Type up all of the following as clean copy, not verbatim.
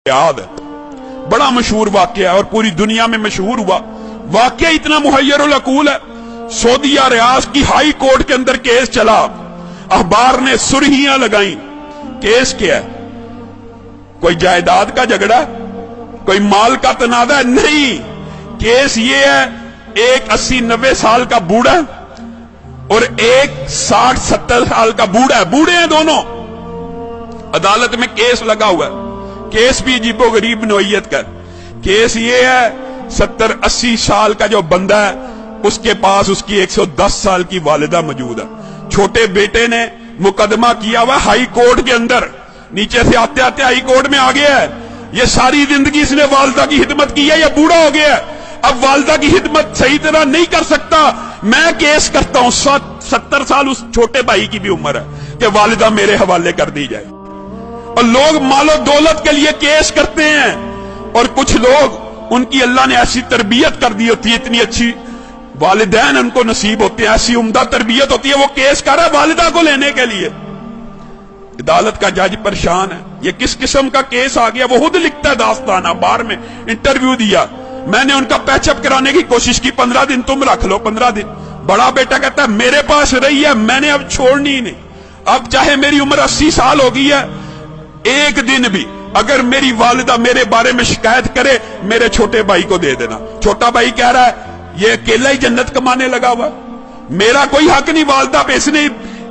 याद है, बड़ा मशहूर वाकया है और पूरी दुनिया में मशहूर हुआ। वाकया इतना मुहय्यरुल अकूल है। सऊदीया रियाज की हाई कोर्ट के अंदर केस चला, अखबार ने सुर्खियां लगाई। केस क्या है? कोई जायदाद का झगड़ा, कोई माल का तनाजा? नहीं, केस ये है, एक 80-90 साल का बूढ़ा और एक 60-70 साल का बूढ़ा है, बूढ़े हैं दोनों, अदालत में केस लगा हुआ है। केस भी अजीबो गरीब नोयत का। केस ये है, 70-80 साल का जो बंदा है उसके पास उसकी 110 साल की वालिदा मौजूद है। छोटे बेटे ने मुकदमा किया हुआ हाई कोर्ट के अंदर, नीचे से आते आते हाई कोर्ट में आ गया है। ये सारी जिंदगी इसने वालिदा की खिदमत की है, ये बूढ़ा हो गया है, अब वालिदा की खिदमत सही तरह नहीं कर सकता। मैं केस करता हूं, 70 साल उस छोटे भाई की भी उम्र है कि वालिदा मेरे हवाले कर दी जाए। और लोग मालो दौलत के लिए केस करते हैं, और कुछ लोग उनकी अल्लाह ने ऐसी तरबियत कर दी होती है, इतनी अच्छी वालिदैन उनको नसीब होते हैं, ऐसी उम्दा तरबियत होती है, वो केस कर रहा है वालिदा को लेने के लिए। अदालत का जज परेशान है, ये किस किस्म का केस आ गया। वो खुद लिखता है दास्तान, अखबार में इंटरव्यू दिया। मैंने उनका पैचअप कराने की कोशिश की, 15 दिन तुम रख लो, 15 दिन। बड़ा बेटा कहता है मेरे पास रही है, मैंने अब छोड़नी ही नहीं। अब चाहे मेरी उम्र 80 साल हो गई है, एक दिन भी अगर मेरी वालिदा मेरे बारे में शिकायत करे, मेरे छोटे भाई को दे देना। छोटा भाई कह रहा है ये अकेला ही जन्नत कमाने लगा हुआ, मेरा कोई हक नहीं वालिदा पे, इसने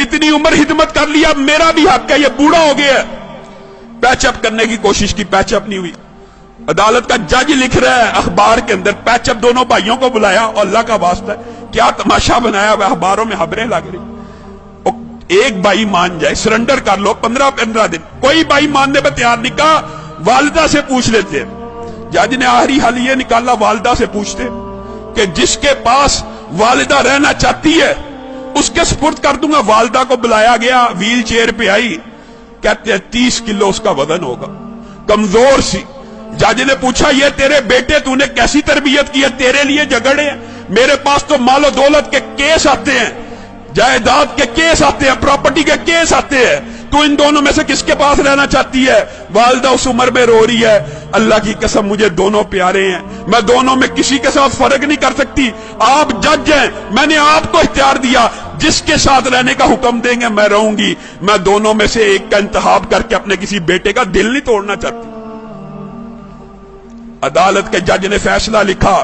इतनी उम्र हिदमत कर लिया, मेरा भी हक है, ये बूढ़ा हो गया। पैचअप करने की कोशिश की, पैचअप नहीं हुई। अदालत का जज लिख रहा है अखबार के अंदर, पैचअप दोनों भाइयों को बुलाया, और अल्लाह का वास्ता है क्या तमाशा बनाया हुआ, अखबारों में खबरें लग रही। एक भाई मान जाए, सरेंडर कर लो, 15 दिन। कोई भाई मानने पर तैयार नहीं, कहा वालिदा से पूछ लेते हैं। जज ने आखिरी हल ये निकाला, वालिदा से पूछते कि जिसके पास वालिदा रहना चाहती है उसके सुपुर्द कर दूंगा। वालिदा को बुलाया गया, व्हील चेयर पे आई, कहते हैं 30 किलो उसका वजन होगा, कमजोर सी। जज ने पूछा ये तेरे बेटे तूने कैसी तरबियत की है, तेरे लिए झगड़े हैं, मेरे पास तो मालो दौलत के केस आते हैं, जायदाद के केस आते हैं, प्रॉपर्टी के केस आते हैं, तू इन दोनों में से किसके पास रहना चाहती है? वालिदा उस उम्र में रो रही है, अल्लाह की कसम मुझे दोनों प्यारे हैं, मैं दोनों में किसी के साथ फर्क नहीं कर सकती। आप जज हैं, मैंने आपको इख्तियार दिया, जिसके साथ रहने का हुक्म देंगे मैं रहूंगी। मैं दोनों में से एक का इंतखाब करके अपने किसी बेटे का दिल नहीं तोड़ना चाहती। अदालत के जज ने फैसला लिखा,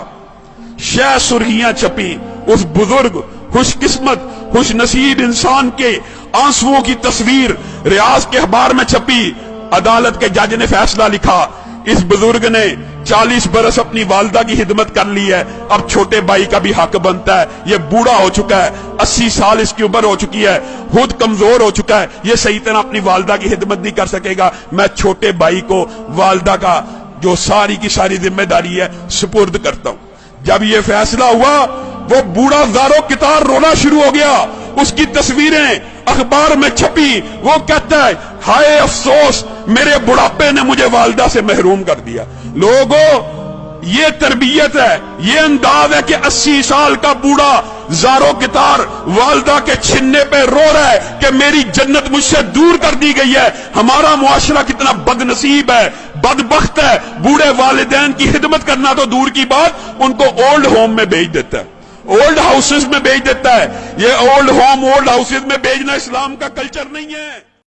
शह सुर्खियां छपी, उस बुजुर्ग खुशकिस्मत खुश नसीब इंसान के आंसुओं की तस्वीर रियाज के अखबार में छपी। अदालत के जज ने फैसला लिखा, इस बुजुर्ग ने 40 बरस अपनी वालिदा की खिदमत कर ली है, अब छोटे भाई का भी हक बनता है। ये बूढ़ा हो चुका है, 80 साल इसकी उम्र हो चुकी है, खुद कमजोर हो चुका है, ये सही तरह अपनी वालिदा की खिदमत नहीं कर सकेगा। मैं छोटे भाई को वालिदा का जो सारी की सारी जिम्मेदारी है सुपुर्द करता हूं। जब ये फैसला हुआ, वो बूढ़ा ज़ारो कितार रोना शुरू हो गया, उसकी तस्वीरें अखबार में छपी। वो कहता है हाय अफसोस, मेरे बुढ़ापे ने मुझे वालिदा से महरूम कर दिया। लोगों, ये तरबियत है, ये अंदाज है कि 80 साल का बूढ़ा ज़ारो कितार वालिदा के छिन्ने पे रो रहा है कि मेरी जन्नत मुझसे दूर कर दी गई है। हमारा मुआशरा कितना बदनसीब है, बदबख्त है, बूढ़े वालिदैन की खिदमत करना तो दूर की बात, उनको ओल्ड होम में भेज देता है, ओल्ड हाउसेस में भेज देता है। ये ओल्ड होम, ओल्ड हाउसेस में भेजना इस्लाम का कल्चर नहीं है।